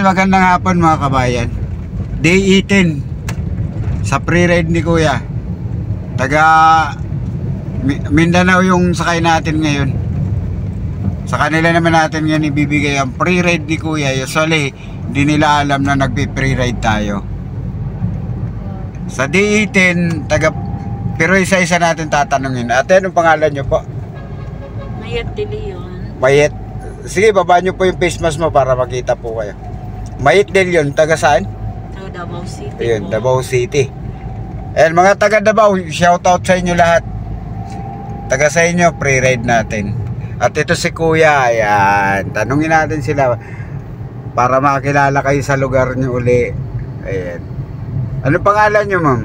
magandang hapon mga kabayan. Day 18 sa pre-ride ni Kuya. Taga Mindanao yung sakay natin ngayon. Sa kanila naman natin yan ibibigay ang pre-ride ni Kuya. Usually, hindi nila alam na nagpi-pre-ride tayo. Sa day 18, pero isa-isa natin tatanungin. Ate, anong pangalan nyo po? Mayet de Leon. Mayet. Sige, baba nyo po yung face mask mo para makita po kayo. Mayet de Leon, taga saan? Taga Davao City. Ayun, po. Davao City. And mga taga Davao, shout out sa inyo lahat. Taga sa inyo, pre-ride natin. At ito si Kuya, ayan. Tanungin natin sila para makilala kayo sa lugar nyo uli. Ayan. Anong pangalan nyo, ma'am?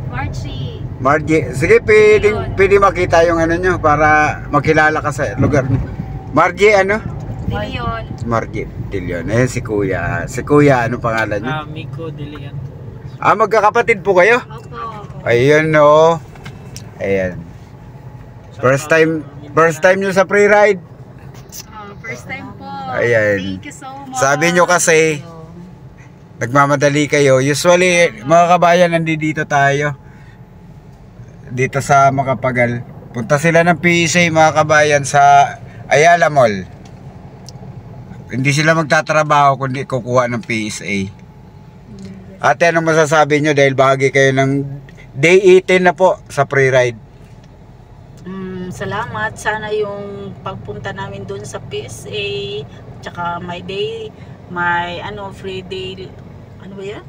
Margie. Margie. Sige, pwede makita yung ano nyo para makilala ka sa lugar nyo. Margie, ano? De Leon. Margie de Leon. Ayan si Kuya. Si Kuya, anong pangalan nyo? Miko de Leon. Magkakapatid po kayo? Opo. Ayun, no. Ayan. First time nyo sa pre-ride? First time po. Ayan. Thank you so much. Sabi nyo kasi, nagmamadali kayo. Usually, mga kabayan, nandito tayo. Dito sa Makapagal. Punta sila ng PSA, mga kabayan, sa Ayala Mall. Hindi sila magtatrabaho kundi kukuha ng PSA. Ate, anong masasabi nyo dahil bahagi kayo ng day 18 na po sa pre-ride? Salamat. Sana yung pagpunta namin dun sa PSA, tsaka may free day, ano ba yan?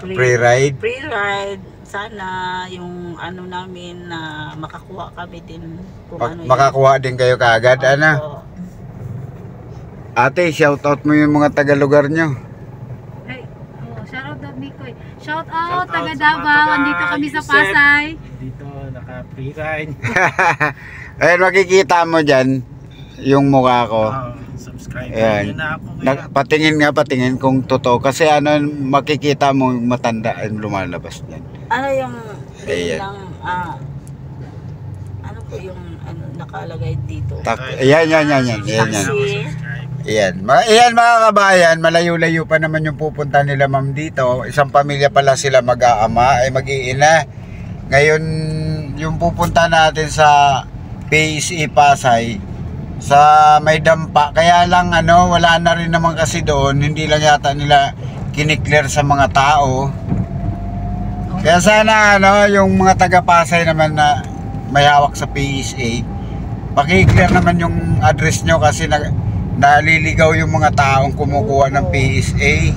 Pre-ride? Pre-ride. Sana yung namin na makakuha kami din. Makakuha din kayo kaagad, ano? Ate, shoutout mo yung mga taga-lugar nyo. Shoutout daw, Mikoy. Shoutout, taga Davao. Andito kami sa Pasay. Dito, naka-pre-ride. Ayan, makikita mo dyan yung mukha ko. Subscribe Ayan. na ako. Patingin kung totoo. Kasi makikita mo yung matanda ang lumalabas dyan. Ano yung Ayan. ano po yung nakalagay dito? Yan. Ayan mga kabayan, malayo-layo pa naman yung pupunta nila ma'am dito. Isang pamilya pala sila mag-aama, ay mag-iina. Ngayon, yung pupunta natin sa PSA Pasay, sa may dampa. Kaya lang wala na rin naman kasi doon. Hindi lang yata nila kiniklear sa mga tao. Kaya sana yung mga taga Pasay naman na may hawak sa PSA, paki-clear naman yung address nyo kasi naliligaw yung mga taong kumukuha ng PSA.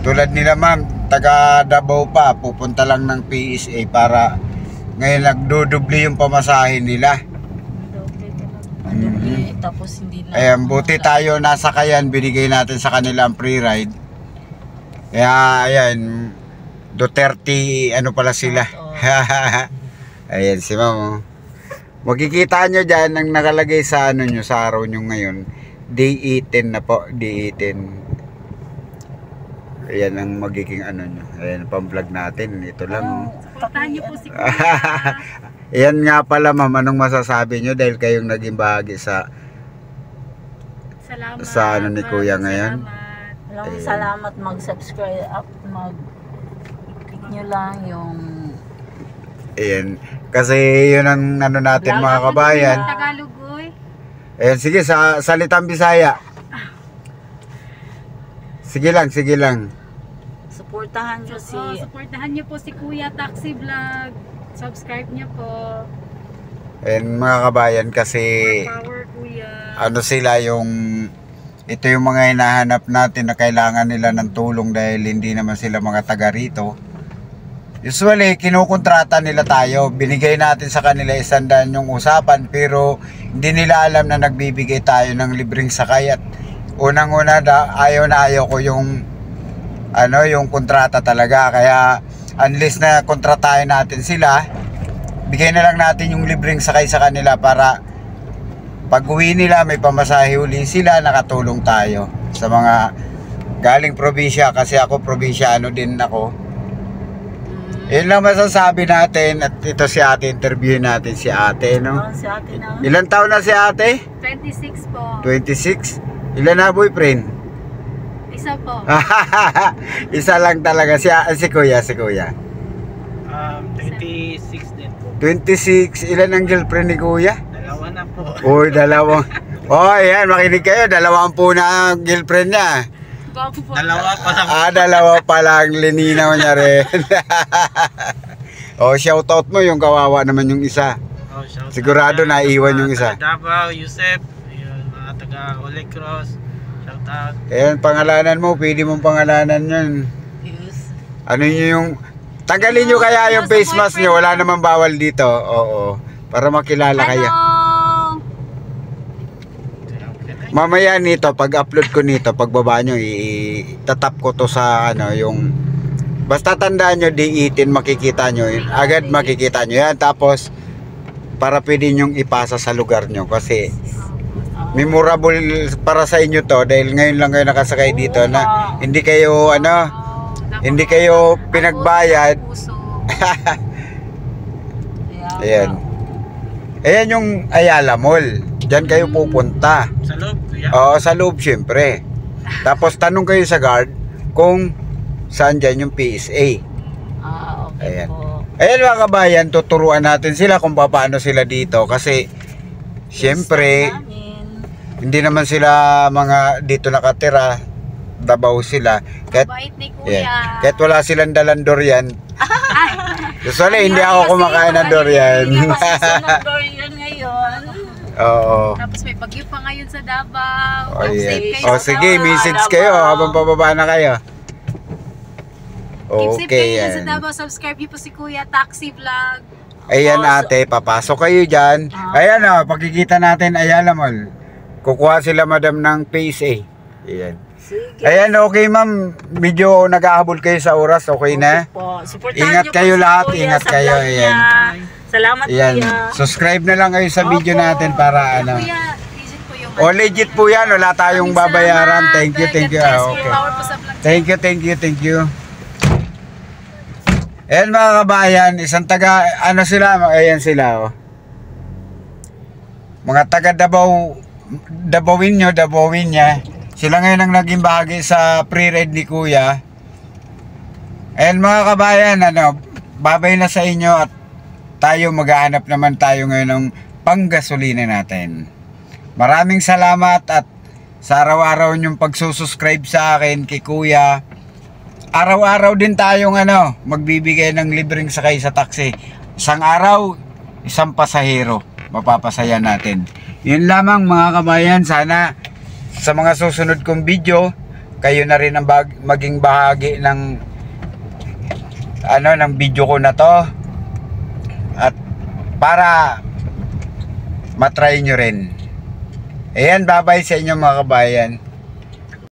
Tulad nila ma'am, taga Davao pa, pupunta lang ng PSA para ngayon nagdudubli yung pamasahe nila. Tapos hindi na. Ayan, buti tayo nasa kayan, binigay natin sa kanila ang pre-ride. Kaya ayan, Duterte pala sila. Ayan si ma'am. Makikita nyo dyan ang nakalagay sa nyo, sa araw nyo ngayon. Day 18 na po, day 18. Ayan ang magiging nyo. Ayan pang-vlog natin, ito lang. Supportahan niyo po si Kuya. Ayan nga pala ma'am, anong masasabi nyo dahil kayong naging bahagi sa Salamat. ni Kuya ngayon? Maraming salamat. Mag-subscribe up, click nyo lang yung ayan, kasi yun ang natin mga kabayan. Tagalog, oy. Ayan, sige, sa salitang Bisaya. Sige lang. supportahan nyo Supportahan niyo po si Kuya Taxi Vlog. Subscribe niyo po. Ayan mga kabayan, kasi Power Kuya. sila ito yung mga hinahanap natin na kailangan nila ng tulong dahil hindi naman sila mga taga rito. Usually, kinukontrata nila tayo. Binigay natin sa kanila 100 yung usapan, pero hindi nila alam na nagbibigay tayo ng libreng sakay. At unang-una, ayaw ko yung kontrata talaga. Kaya unless na kontratahin natin sila, bigay na lang natin yung libreng sakay sa kanila para pag uwi nila may pamasahe uli sila, nakatulong tayo sa mga galing probinsya. Kasi ako probinsyano din ako. Yun lang masasabi natin. At ito si ate, interviewin natin si ate, no? si ate na. Ilan taon na si ate? 26 po. 26? Ilan na boyfriend? Isa po. Isa lang talaga si Kuya. 26 din po. 26, ilan ang girlfriend ni Kuya? Dalawa na po. Uy, dalawang. Oh, ayan, makinig kayo. 20 na ang girlfriend niya. Gwapo po. Dalawa pa lang. Dalawa pa lang. Lininaw niya rin. Oh, shoutout mo yung kawawa naman yung isa. Oh, shout out Sigurado dyan, naiwan mga yung isa. taga Davao, Yusef. Ayun, mga taga Holy Cross. Shout out. Ayan, pangalanan mo. Pwede mong pangalanan yun. Yes. Ano nyo yung... Tanggalin nyo kaya yung face mask nyo. Wala namang bawal dito. Oo. Para makilala kayo. Mamaya nito, pag-upload ko nito, pagbaba nyo, itatap ko to sa yung... Basta tandaan nyo, D18, makikita nyo. Agad makikita nyo yan. Tapos, para pwede nyong ipasa sa lugar nyo. Kasi, memorable para sa inyo to. Dahil ngayon lang kayo nakasakay dito na hindi kayo, hindi kayo pinagbayad. Ayan. Ayan yung Ayala Mall. Diyan kayo pupunta. Sa loob, kuya. Oo, sa loob syempre. Tapos tanong kayo sa guard kung saan dyan yung PSA. Okay Ayan. po. Ayan mga kabayan, tuturuan natin sila kung paano sila dito. Kasi syempre, hindi naman sila mga dito nakatira. Davao sila. Kahit, Bait ni Kuya. kahit wala silang dalang durian. Usually, hindi ako kumakain ng durian. Sunod Dorian ngayon. Oo. Tapos may bagyo pa ngayon sa Davao. Oh, yeah. Safe kayo Oh, sa sige, Davao. message kayo habang pababa na kayo. Keep safe kayo dyan sa yan. Davao. Subscribe niyo po si Kuya Taxi Vlog. Ayan ate, papasok kayo dyan. Ayan pakikita natin, Ayala Mall. Kukuha sila madam ng PSA. Ayan. Sige. Ayan, okay ma'am. Medyo nag-ahabol kayo sa oras, okay na? Po. Supportahan Ingat niyo po kayo si lahat, Kuya ingat sa kayo, vlog ayan. niya. Salamat Ayan, Kuya. subscribe na lang kayo sa video Opo. natin para Kuya, legit po yung Oh, legit po yan. Wala tayong Maraming babayaran. salamat. Thank you. God bless you. Okay. Power po sa vlog. Thank you. Ayan mga kabayan, isang taga, ayan sila Mga taga Dabawin niya. Sila ngayon ang naging bahagi sa pre-ride ni Kuya. Ayan mga kabayan, babay na sa inyo at tayo maghahanap naman tayo ngayon ng panggasolina natin. Maraming salamat at sa araw-araw niyong pagsusubscribe sa akin kay Kuya. Araw-araw din tayong magbibigay ng libreng sakay sa taxi. Isang araw, isang pasahero. Mapapasaya natin. Yun lamang mga kabayan. Sana sa mga susunod kong video, kayo na rin ang maging bahagi ng ng video ko na to. At para matry nyo rin. Ayan, bye-bye sa inyo mga kabayan.